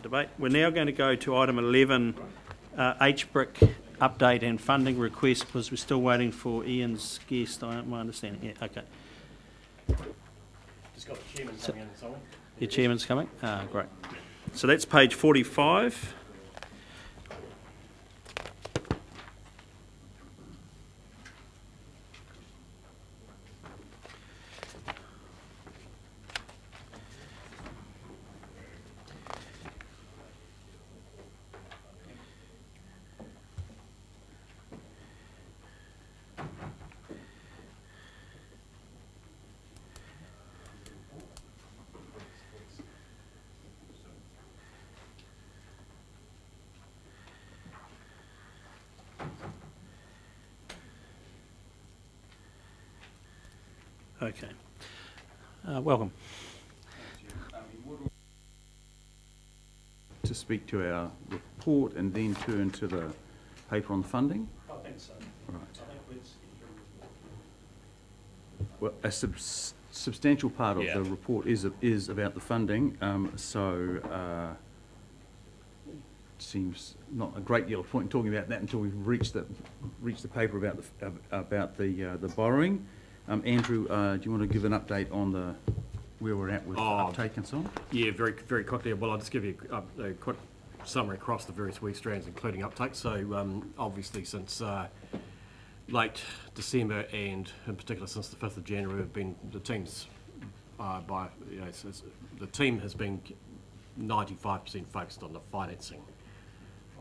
debate. We're now going to go to item 11, HBRIC update and funding request, because we're still waiting for Ian's guest, my understanding. Yeah, okay. Just got the chairman coming in, sorry. Your chairman's coming? Great. So that's page 45. Okay. Welcome. To speak to our report and then turn to the paper on the funding? I think so. Right. I think let's Well, a substantial part of the report is about the funding, seems not a great deal of point in talking about that until we've reached the paper about the borrowing. Andrew, do you want to give an update on where we're at with uptake and so on? Yeah, very quickly. Well, I'll just give you a quick summary across the various work strands, including uptake. So, obviously, since late December and in particular since the 5th of January, the team has been 95% focused on the financing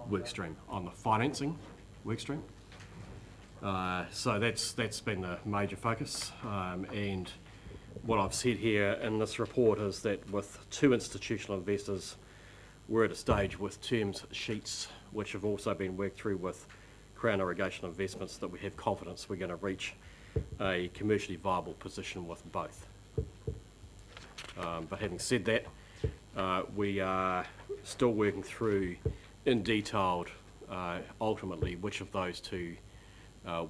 work stream. So that's been the major focus, and what I've said here in this report is that with 2 institutional investors, we're at a stage with terms sheets which have also been worked through with Crown Irrigation Investments that we have confidence we're going to reach a commercially viable position with both. But having said that, we are still working through in detailed ultimately which of those two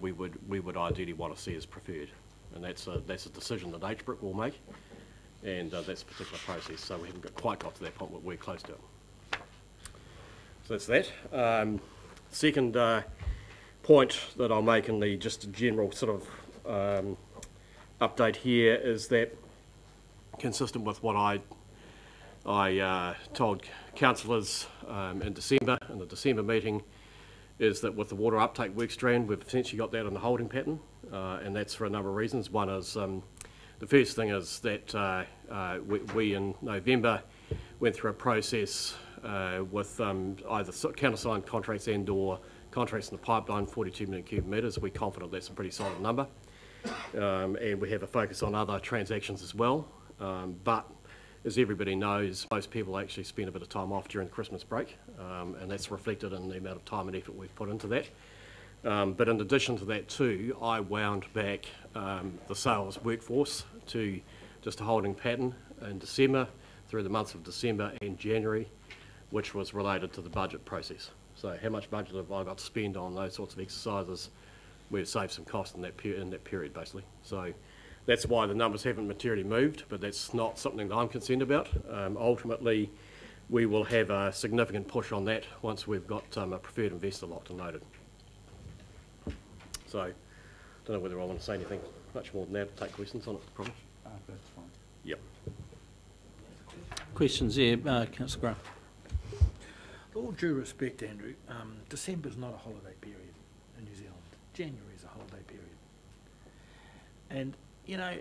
we would ideally want to see as preferred, and that's a decision that HBRIC will make, and that's a particular process. So we haven't quite got to that point, but we're close to it. So that's that. Second point that I'll make in the just general sort of update here is that, consistent with what I told councillors in the December meeting, is that with the water uptake work strand, we've essentially got that in the holding pattern, and that's for a number of reasons. One is, the first thing is that we in November went through a process with either countersigned contracts and or contracts in the pipeline, 42 million cubic metres. We're confident that's a pretty solid number, and we have a focus on other transactions as well, but as everybody knows, most people actually spend a bit of time off during the Christmas break, and that's reflected in the amount of time and effort we've put into that. But in addition to that too, I wound back the sales workforce to just a holding pattern in December, through the months of December and January, which was related to the budget process. So how much budget have I got to spend on those sorts of exercises? We've saved some cost in that period basically. So that's why the numbers haven't materially moved, but that's not something that I'm concerned about. Ultimately, we will have a significant push on that once we've got a preferred investor locked and loaded. So, I don't know whether I want to say anything much more than that. Take questions on it, probably. That's fine. Yep. Questions there, Councillor Grant. With all due respect, Andrew, December's not a holiday period in New Zealand. January is a holiday period. And you know,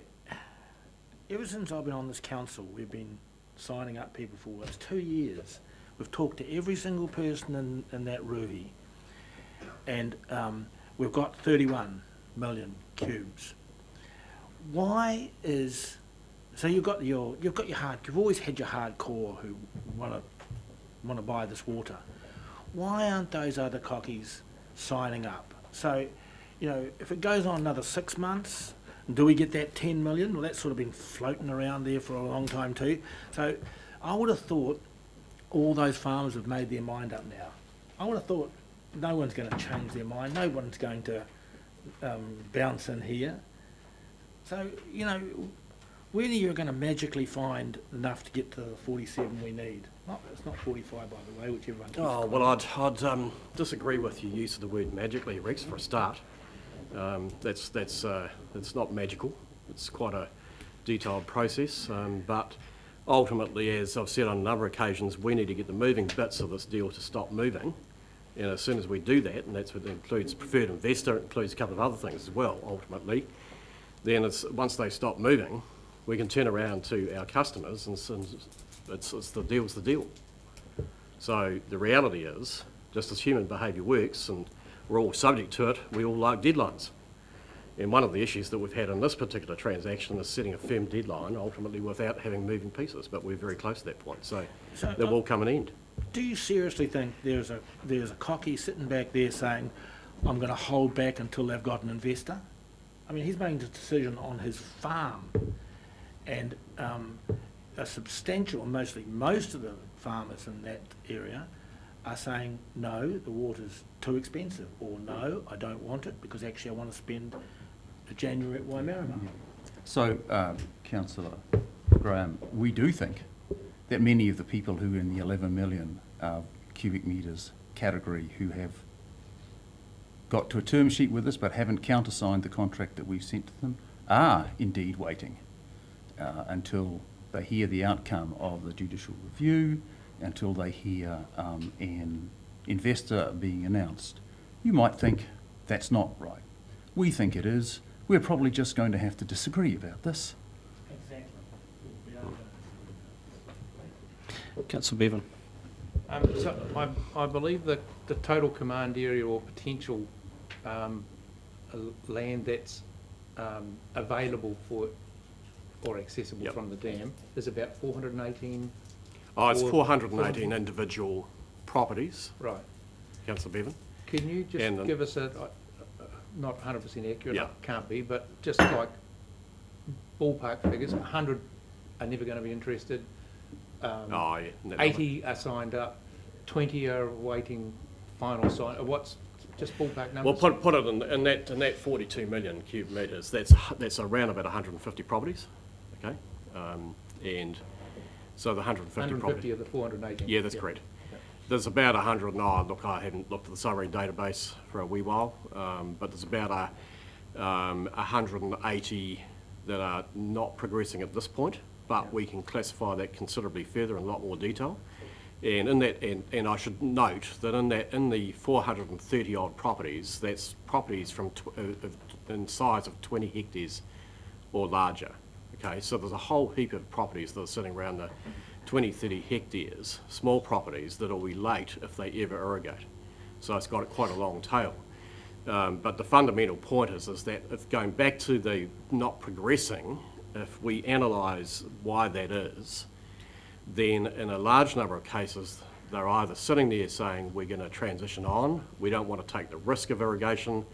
ever since I've been on this council, we've been signing up people for almost 2 years. We've talked to every single person in that ruhi, and we've got 31 million cubes. Why is so you've always had your hardcore who want to buy this water. Why aren't those other cockies signing up? So, you know, if it goes on another 6 months, do we get that 10 million? Well, that's sort of been floating around there for a long time too. So I would have thought all those farmers have made their mind up now. I would have thought no one's going to change their mind. No one's going to bounce in here. So, you know, whether you're going to magically find enough to get to the 47 we need. It's not 45, by the way, which everyone keeps Oh, well, I'd disagree with your use of the word magically, Rex, for a start. It's not magical. It's quite a detailed process, but ultimately, as I've said on a number of occasions, we need to get the moving bits of this deal to stop moving. And as soon as we do that, and that's what includes preferred investor, it includes a couple of other things as well, ultimately, then once they stop moving, we can turn around to our customers and it's the deal's the deal. So the reality is, just as human behaviour works, and we're all subject to it, we all like deadlines. And one of the issues that we've had in this particular transaction is setting a firm deadline, ultimately without having moving pieces, but we're very close to that point, so there will come an end. Do you seriously think there's a cocky sitting back there saying, I'm going to hold back until they've got an investor? I mean, he's making a decision on his farm, and a substantial, most of the farmers in that area are saying, no, the water's too expensive, or no, I don't want it because actually I want to spend the January at Waimarama. So, Councillor Graham, we do think that many of the people who are in the 11 million cubic metres category who have got to a term sheet with us but haven't countersigned the contract that we've sent to them are indeed waiting until they hear the outcome of the judicial review, until they hear an investor being announced. You might think that's not right. We think it is. We're probably just going to have to disagree about this. Councillor Bevan. So I believe that the total command area or potential land that's available for or accessible from the dam is about 418. Oh, it's 418 individual properties. Right. Councillor Bevan. Can you just give us a, not 100% accurate, Yeah. can't be, but just like ballpark figures, 100 are never going to be interested. 80 are signed up, 20 are waiting final sign. What's just ballpark numbers? Well, put it in that 42 million cubic metres. That's around about 150 properties, okay, and so the 150 properties. of the 418. Yeah, that's correct. Okay. There's about 100. No, look, I haven't looked at the summary database for a wee while, but there's about 180 that are not progressing at this point. But we can classify that considerably further in a lot more detail. And in that, and I should note that in the 430 odd properties, that's properties from in size of 20 hectares or larger. Okay, so there's a whole heap of properties that are sitting around the 20, 30 hectares, small properties that will be late if they ever irrigate. So it's got quite a long tail. But the fundamental point is that if going back to the not progressing, if we analyse why that is, then in a large number of cases, they're either sitting there saying, we're going to transition on, we don't want to take the risk of irrigation,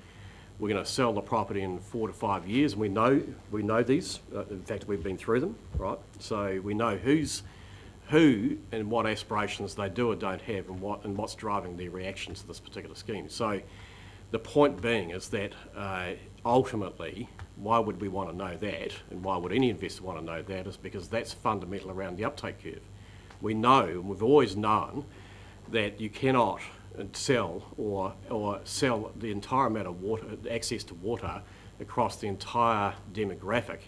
we're going to sell the property in 4 to 5 years, and we know these, in fact we've been through them, right? So we know who and what aspirations they do or don't have and what's driving their reaction to this particular scheme. So the point being is that ultimately, why would we want to know that, and why would any investor want to know that, is because that's fundamental around the uptake curve. We know, and we've always known, that you cannot sell or sell the entire amount of water, access to water, across the entire demographic,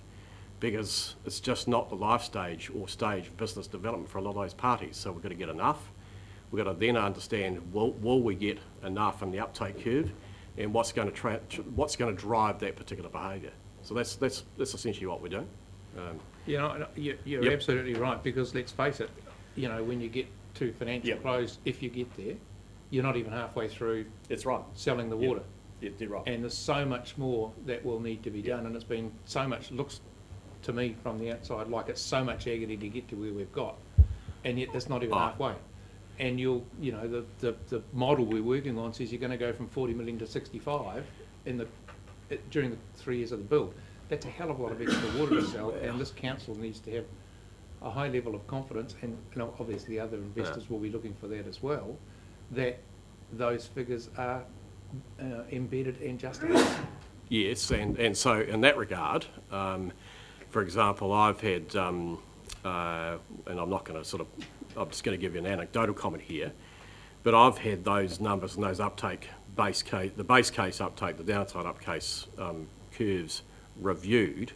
because it's just not the life stage or stage of business development for a lot of those parties. So we've got to get enough. We've got to then understand, will we get enough in the uptake curve, and what's going to drive that particular behaviour. So that's essentially what we're doing. You're absolutely right, because let's face it, when you get to financial close, if you get there, you're not even halfway through. That's right. Selling the water. Yeah, you're right. And there's so much more that will need to be done, and it's been so much, looks to me from the outside like it's so much agony to get to where we've got, and yet that's not even halfway. And the model we're working on says you're going to go from 40 million to 65 during the 3 years of the build. That's a hell of a lot of extra water to sell, and this council needs to have a high level of confidence, and obviously other investors will be looking for that as well, that those figures are embedded and justified. Yes, and so in that regard, for example, I've had, and I'm not going to I'm just going to give you an anecdotal comment here, but I've had those numbers and those uptake the base case uptake, the downside upcase curves reviewed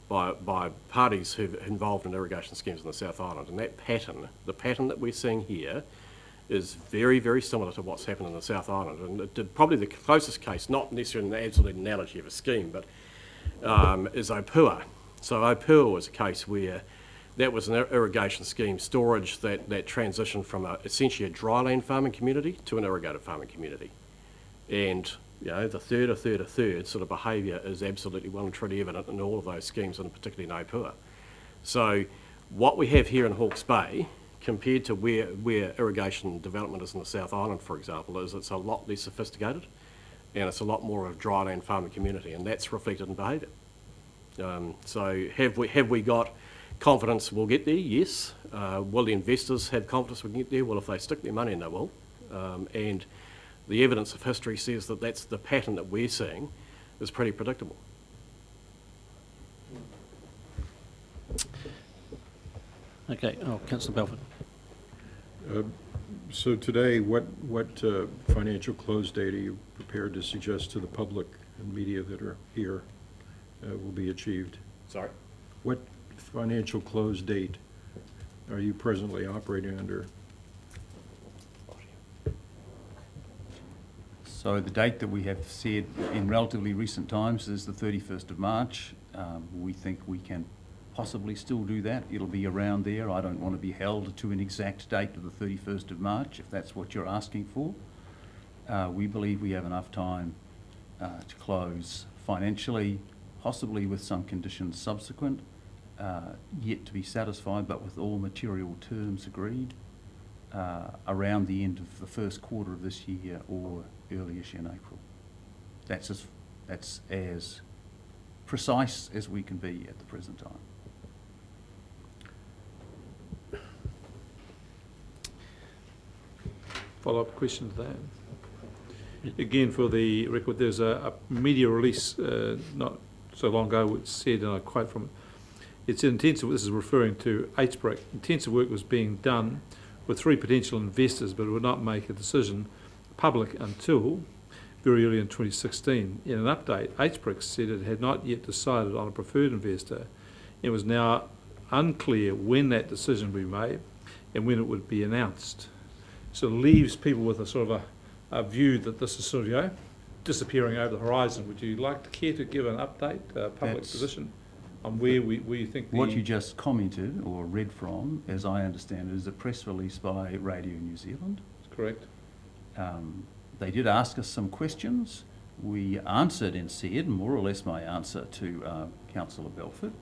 by parties who've involved in irrigation schemes in the South Island, and that pattern, the pattern that we're seeing here, is very, very similar to what's happened in the South Island. And probably the closest case, not necessarily an absolute analogy of a scheme, but is Opua. So Opua was a case where that was an irrigation scheme storage that transitioned from essentially a dryland farming community to an irrigated farming community. And the third sort of behaviour is absolutely well and truly evident in all of those schemes, and particularly in Opua. So what we have here in Hawke's Bay, compared to where irrigation development is in the South Island, for example, is it's a lot less sophisticated, and it's a lot more of a dryland farming community, and that's reflected in behaviour. So have we got confidence we'll get there? Yes. Will the investors have confidence we'll get there? Well, if they stick their money in, they will. And the evidence of history says that that's the pattern that we're seeing is pretty predictable. Okay. Oh, Councillor Belford. So today, what financial close date are you prepared to suggest to the public and media that are here will be achieved? Sorry? What financial close date are you presently operating under? So the date that we have said in relatively recent times is the 31st of March. We think we can possibly still do that. It'll be around there. I don't want to be held to an exact date of the 31st of March, if that's what you're asking for. We believe we have enough time to close financially, possibly with some conditions subsequent, yet to be satisfied, but with all material terms agreed around the end of the first quarter of this year or early-ish in April. That's as precise as we can be at the present time. Follow-up question to that. Again, for the record, there's a media release not so long ago which said, and I quote from it, it's intensive, this is referring to HBRIC, intensive work was being done with 3 potential investors, but it would not make a decision public until very early in 2016. In an update, HBRIC said it had not yet decided on a preferred investor. It was now unclear when that decision would be made and when it would be announced. So it leaves people with a sort of a view that this is sort of, disappearing over the horizon. Would you like to care to give an update, public position, on where you think what you just commented or read from, as I understand it, is a press release by Radio New Zealand. That's correct. They did ask us some questions. We answered and said, more or less my answer to Councillor Belford,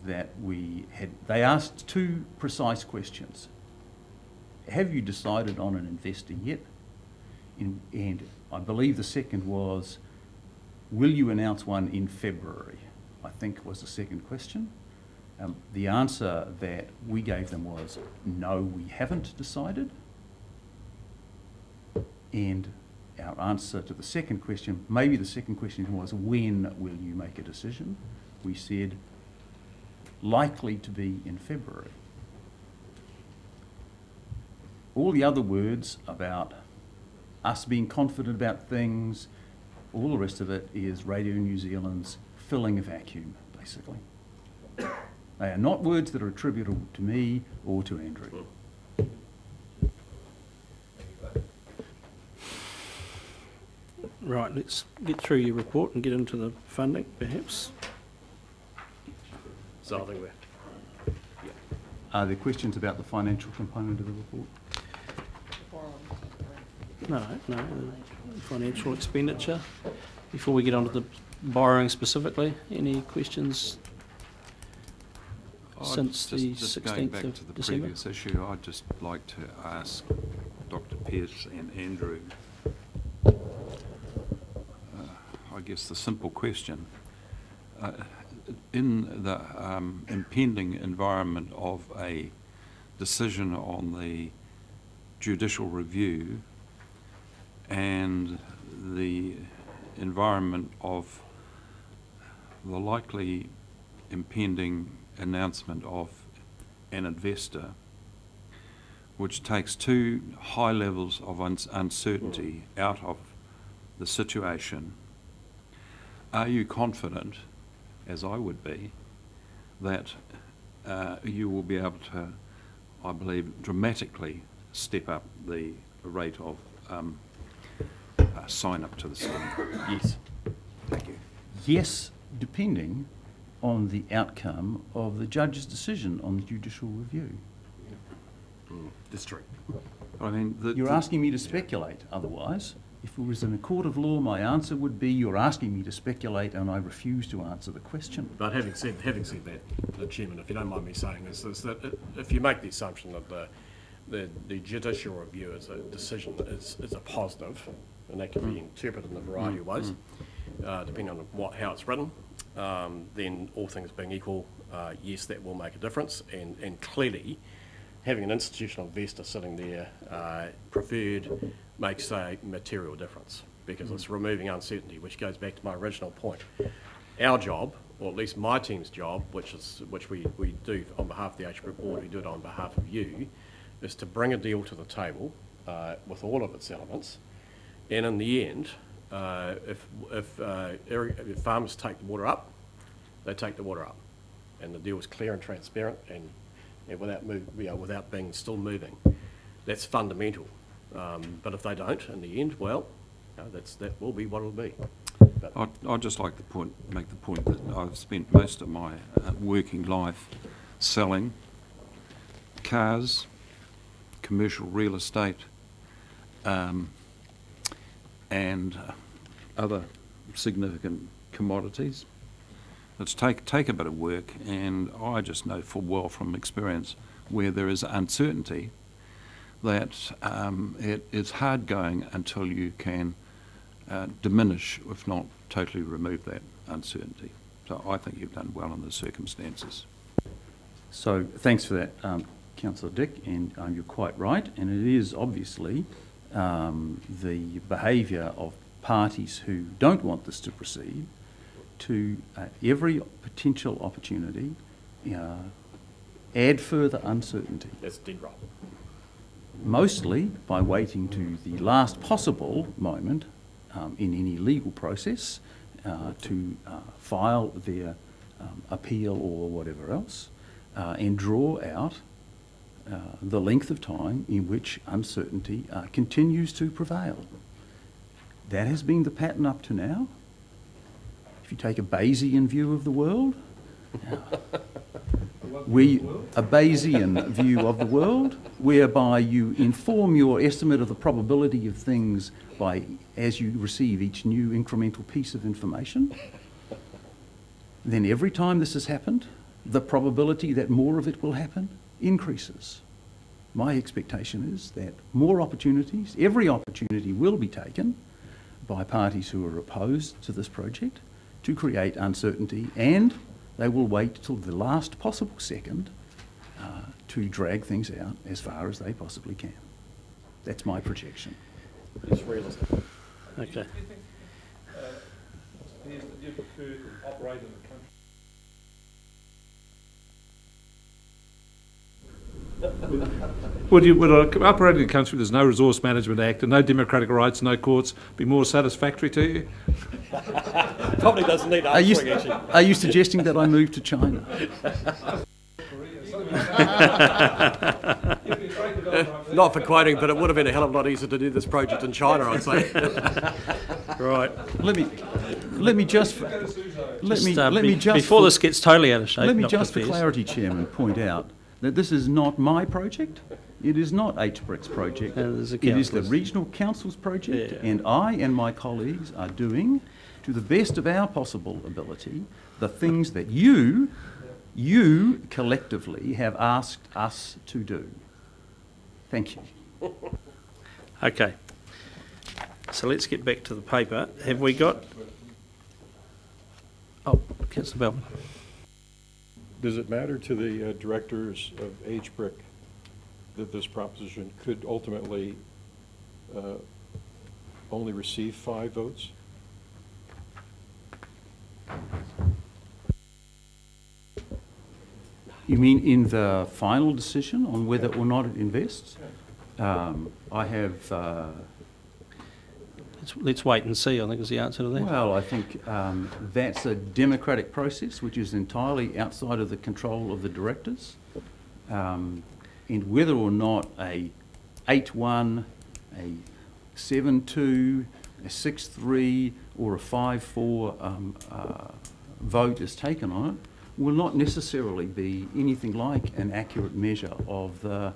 that they asked 2 precise questions. Have you decided on an investor yet? And I believe the second was, will you announce one in February? I think was the second question. The answer that we gave them was, no, we haven't decided. And our answer to the second question, maybe the second question was, when will you make a decision? We said, likely to be in February. All the other words about us being confident about things, all the rest of it is Radio New Zealand's filling a vacuum, basically. They are not words that are attributable to me or to Andrew. Right, let's get through your report and get into the funding, perhaps. So I think we're... Are there questions about the financial component of the report? No, financial expenditure. Before we get on to the borrowing specifically, any questions since the 16th going back of to the December? previous issue, I'd just like to ask Dr. Pearce and Andrew, I guess the simple question. In the impending environment of a decision on the judicial review and the environment of the likely impending announcement of an investor, which takes two high levels of uncertainty out of the situation, are you confident, as I would be, that you will be able to, I believe, dramatically step up the rate of sign up to the scheme? Yes. Thank you. Yes, depending on the outcome of the judge's decision on the judicial review. That's true. I mean, You're asking me to speculate otherwise. If it was in a court of law, my answer would be you're asking me to speculate and I refuse to answer the question. But having said that, Chairman, if you don't mind me saying is that if you make the assumption that the judicial review is a decision is a positive, and that can be interpreted in a variety of ways, depending on how it's written, then all things being equal, yes, that will make a difference, and clearly having an institutional investor sitting there preferred makes a material difference, because it's removing uncertainty, which goes back to my original point. Our job, or at least my team's job, which we do on behalf of the HBRIC board, we do it on behalf of you, is to bring a deal to the table with all of its elements, and in the end, if farmers take the water up, they take the water up, and the deal is clear and transparent, and without being still moving. That's fundamental. But if they don't, in the end, well, that will be what it'll be. But I'd just like to make the point that I've spent most of my working life selling cars, commercial real estate, and other significant commodities. It's take a bit of work, and I just know full well from experience where there is uncertainty that it is hard going until you can diminish, if not totally remove, that uncertainty. So I think you've done well in the circumstances. So thanks for that, Councillor Dick, and you're quite right, and it is obviously the behaviour of parties who don't want this to proceed to every potential opportunity add further uncertainty. that's dead right. Mostly by waiting to the last possible moment in any legal process to file their appeal or whatever else, and draw out the length of time in which uncertainty continues to prevail. That has been the pattern up to now. If you take a Bayesian view of the world, a Bayesian view of the world, whereby you inform your estimate of the probability of things as you receive each new incremental piece of information, then every time this has happened, the probability that more of it will happen increases. My expectation is that more opportunities, every opportunity will be taken by parties who are opposed to this project to create uncertainty, and they will wait till the last possible second to drag things out as far as they possibly can. That's my projection. It's realistic. Okay. Do you prefer to operate in the country? Would operating in a country where there's no Resource Management Act and no democratic rights, no courts, be more satisfactory to you? Probably doesn't need answering, actually. Are you suggesting that I move to China? Not for quoting, but it would have been a hell of a lot easier to do this project in China, I'd say. Right. Before this gets totally out of shape. Let me just, for clarity, Chairman, point out that this is not my project. It is not HBRIC's project. It is the Regional Council's project, and I and my colleagues are doing, to the best of our possible ability, the things that you collectively have asked us to do. Thank you. Okay. So let's get back to the paper. Have we got... Oh, Councillor Bellman. Does it matter to the directors of HBRIC that this proposition could ultimately only receive 5 votes? You mean in the final decision on whether or not it invests? I have... Let's wait and see, I think is the answer to that. Well, I think that's a democratic process which is entirely outside of the control of the directors. And whether or not a 8-1, a 7-2, a 6-3 or a 5-4 vote is taken on it will not necessarily be anything like an accurate measure of the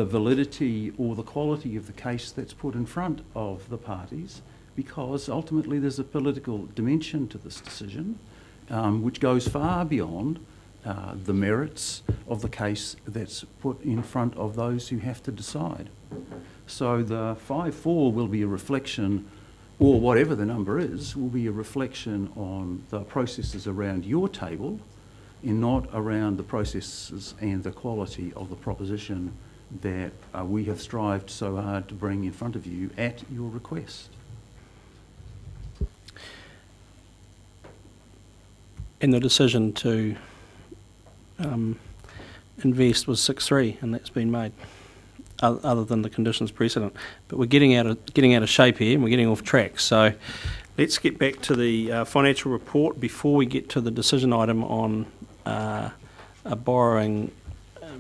validity or the quality of the case that's put in front of the parties, because ultimately there's a political dimension to this decision which goes far beyond the merits of the case that's put in front of those who have to decide. So the 5-4 will be a reflection, or whatever the number is, will be a reflection on the processes around your table and not around the processes and the quality of the proposition that we have strived so hard to bring in front of you at your request. And the decision to invest was 6-3, and that's been made, other than the conditions precedent. But we're getting out of shape here, and we're getting off track. So let's get back to the financial report before we get to the decision item on a borrowing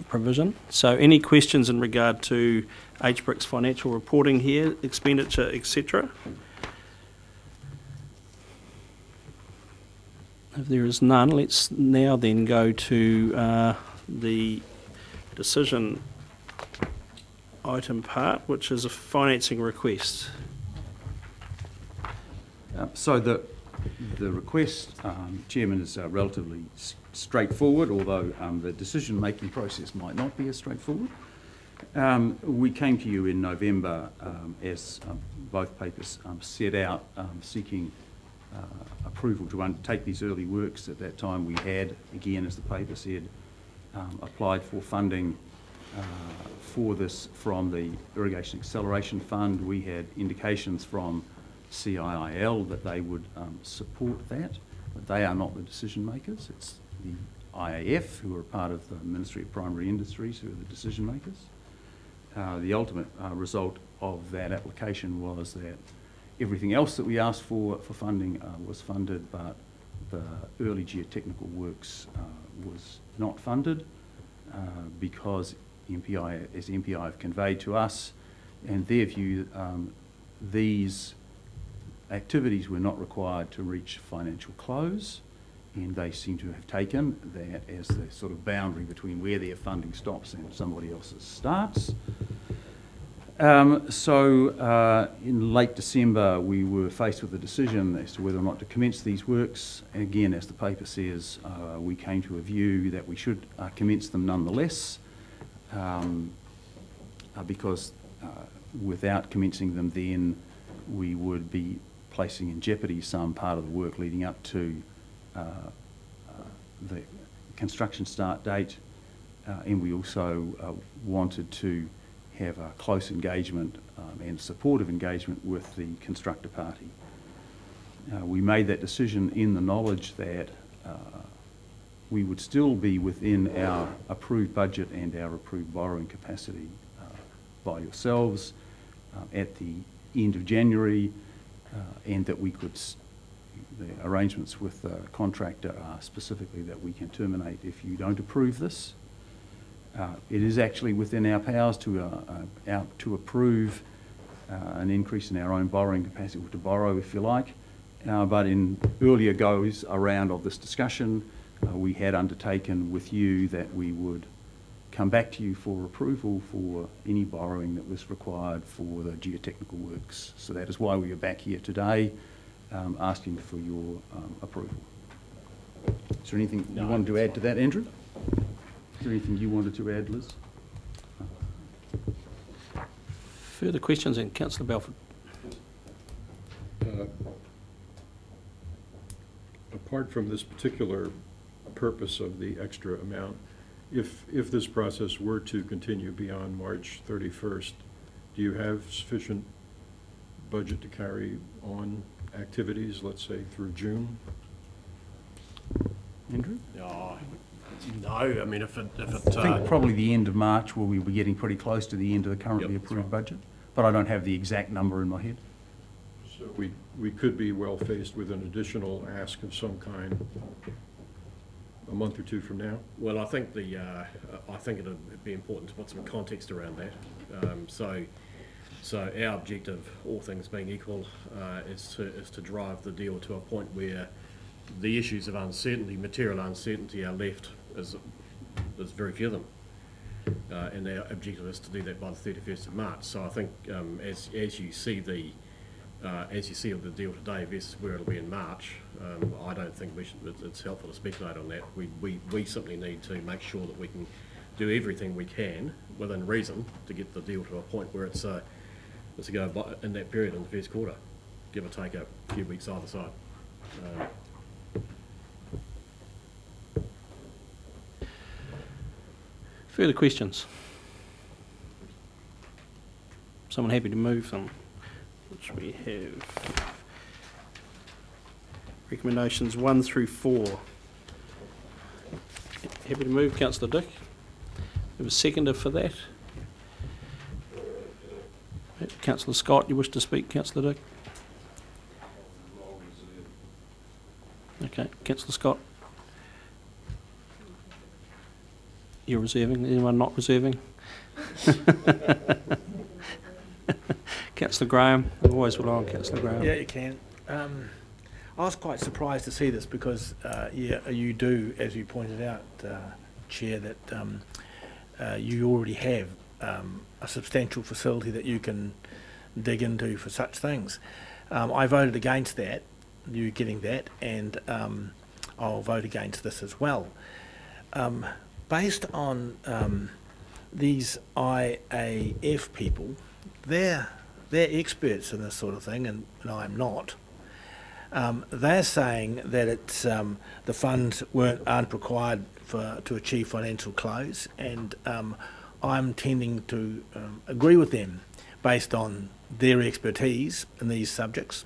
provision. So any questions in regard to HBRIC's financial reporting here, expenditure, etc.? If there is none, let's now then go to the decision item part, which is a financing request. So the request, Chairman, is relatively straightforward, although the decision-making process might not be as straightforward. We came to you in November as both papers set out, seeking approval to undertake these early works. At that time we had, again as the paper said, applied for funding for this from the Irrigation Acceleration Fund. We had indications from CIIL that they would support that, but they are not the decision makers. It's the IAF, who are part of the Ministry of Primary Industries, who are the decision makers. The ultimate result of that application was that everything else that we asked for funding was funded, but the early geotechnical works was not funded because MPI, as MPI have conveyed to us, and their view, these activities were not required to reach financial close, and they seem to have taken that as the sort of boundary between where their funding stops and somebody else's starts. So in late December we were faced with a decision as to whether or not to commence these works. Again, as the paper says, we came to a view that we should commence them nonetheless, because without commencing them then we would be placing in jeopardy some part of the work leading up to the construction start date, and we also wanted to have a close engagement and supportive engagement with the constructor party. We made that decision in the knowledge that we would still be within our approved budget and our approved borrowing capacity by yourselves at the end of January, and that we could, the arrangements with the contractor are specifically that we can terminate if you don't approve this. It is actually within our powers to approve an increase in our own borrowing capacity, or to borrow if you like, but in earlier goes around of this discussion, we had undertaken with you that we would come back to you for approval for any borrowing that was required for the geotechnical works. So that is why we are back here today, asking for your approval. Is there anything you wanted to add to that, Andrew? Is there anything you wanted to add, Liz? Further questions, and Councillor Belford. Apart from this particular purpose of the extra amount, if this process were to continue beyond March 31st, do you have sufficient budget to carry on activities, let's say, through June? Andrew? No, I mean, if it I think probably the end of March, we'll be getting pretty close to the end of the currently Yep, that's approved right. budget, but I don't have the exact number in my head. So we could be well faced with an additional ask of some kind a month or two from now. Well, I think I think it'd be important to put some context around that. So our objective, all things being equal, is to drive the deal to a point where the issues of uncertainty, material uncertainty, are left as very few of them. And our objective is to do that by the 31st of March. So I think as you see the deal today versus where it'll be in March, I don't think it's helpful to speculate on that. We simply need to make sure that we can do everything we can within reason to get the deal to a point where it's to go in that period in the first quarter, give or take a few weeks either side. Further questions? Someone happy to move them? Which we have recommendations 1 through 4. Happy to move, Councillor Dick? We have a seconder for that. Councillor Scott, you wish to speak, Councillor Dick? Okay, Councillor Scott? You're reserving. Anyone not reserving? Councillor Graham. I always rely on Councillor Graham. Yeah, you can. I was quite surprised to see this because, yeah, you do, as you pointed out, Chair, that you already have a substantial facility that you can dig into for such things. I voted against that, you getting that, and I'll vote against this as well. Based on these IAF people, they're experts in this sort of thing, and I'm not. They're saying that it's the funds aren't required to achieve financial close, and I'm tending to agree with them based on their expertise in these subjects.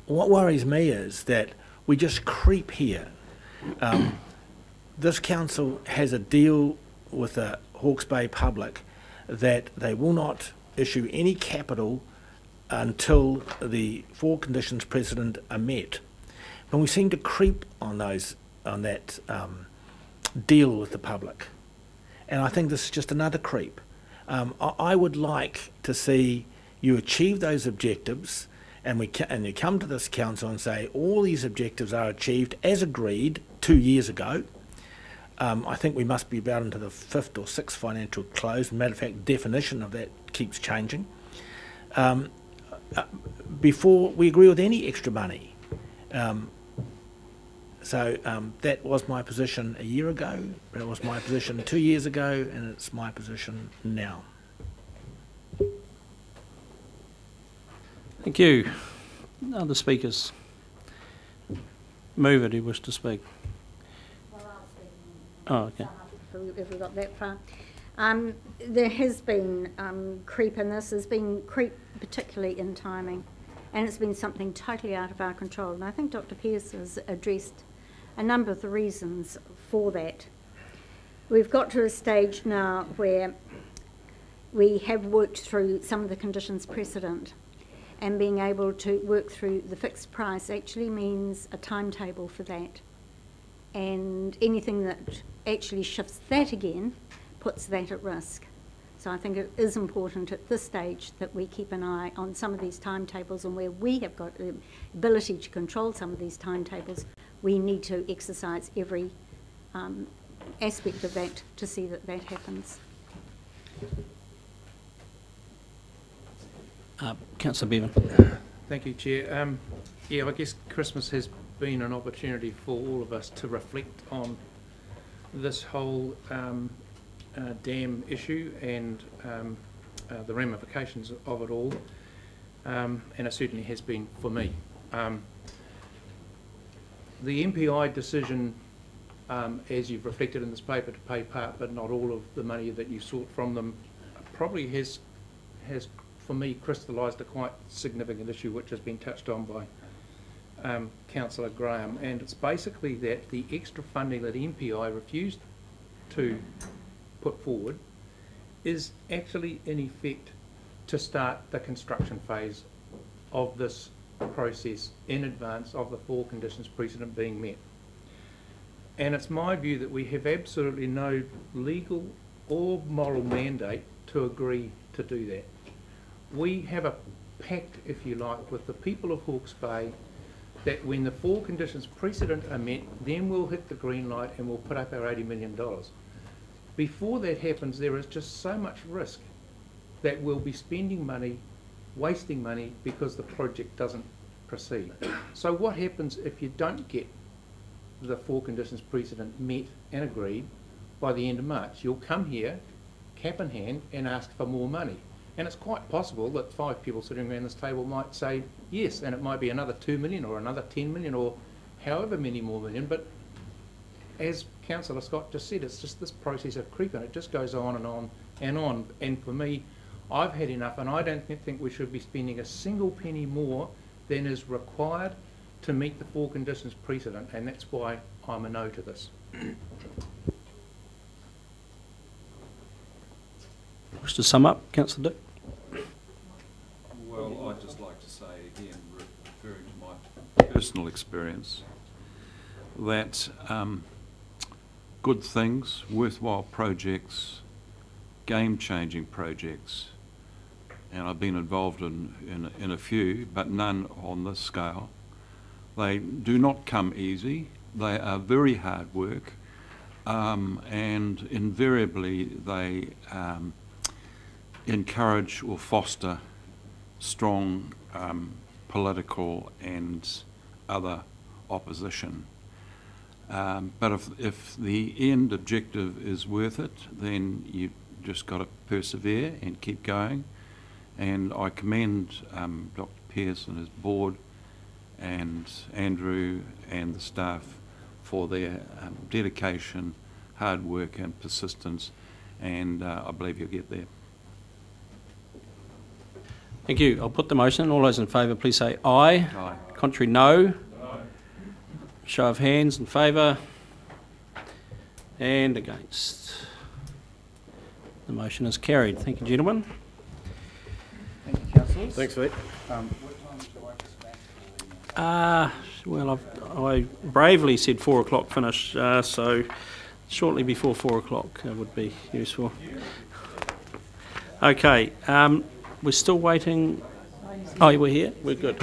What worries me is that we just creep here. This council has a deal with the Hawke's Bay public that they will not issue any capital until the 4 conditions precedent are met. But we seem to creep on that deal with the public. And I think this is just another creep. I would like to see you achieve those objectives, and you come to this council and say all these objectives are achieved as agreed 2 years ago. I think we must be about into the 5th or 6th financial close. Matter of fact, definition of that keeps changing. Before we agree with any extra money. So that was my position a year ago, that was my position 2 years ago, and it's my position now. Thank you. Other speakers? Mover, do you wish to speak? Oh, okay. If we got that far. There has been creep in this. There's been creep particularly in timing, and it's been something totally out of our control. And I think Dr. Pearce has addressed a number of the reasons for that. We've got to a stage now where we have worked through some of the conditions precedent, and being able to work through the fixed price actually means a timetable for that. And anything that actually shifts that again puts that at risk. So I think it is important at this stage that we keep an eye on some of these timetables, and where we have got the ability to control some of these timetables, we need to exercise every aspect of that to see that that happens. Councillor Bevan. Thank you, Chair. Yeah, I guess Christmas has been an opportunity for all of us to reflect on this whole dam issue and the ramifications of it all, and it certainly has been for me. The MPI decision, as you've reflected in this paper, to pay part but not all of the money that you sought from them, probably has for me crystallised a quite significant issue which has been touched on by Councillor Graham, and it's basically that the extra funding that MPI refused to put forward is actually in effect to start the construction phase of this process in advance of the 4 conditions precedent being met. And it's my view that we have absolutely no legal or moral mandate to agree to do that. We have a pact, if you like, with the people of Hawke's Bay that when the 4 conditions precedent are met, then we'll hit the green light and we'll put up our $80 million. Before that happens, there is just so much risk that we'll be spending money, wasting money, because the project doesn't proceed. So what happens if you don't get the 4 conditions precedent met and agreed by the end of March? You'll come here, cap in hand, and ask for more money. And it's quite possible that 5 people sitting around this table might say yes, and it might be another 2 million or another 10 million or however many more million. But as Councillor Scott just said, it's just this process of creeping. It just goes on and on and on. And for me, I've had enough, and I don't think we should be spending a single penny more than is required to meet the 4 conditions precedent, and that's why I'm a no to this. Wish to sum up, Councillor Dick? Well, I'd just like to say again, referring to my personal experience, that good things, worthwhile projects, game-changing projects, and I've been involved in a few, but none on this scale. They do not come easy. They are very hard work, and invariably they encourage or foster strong political and other opposition. But if the end objective is worth it, then you've just got to persevere and keep going. And I commend Dr. Pearce and his board and Andrew and the staff for their dedication, hard work and persistence, and I believe you'll get there. Thank you. I'll put the motion. All those in favour, please say aye. Aye. Contrary, no. Aye. Show of hands in favour and against. The motion is carried. Thank you, gentlemen. Thank you, councillors. Thanks, Pete. Well, I bravely said 4 o'clock finish, so shortly before 4 o'clock would be useful. Okay, we're still waiting. Oh, we're here? We're good.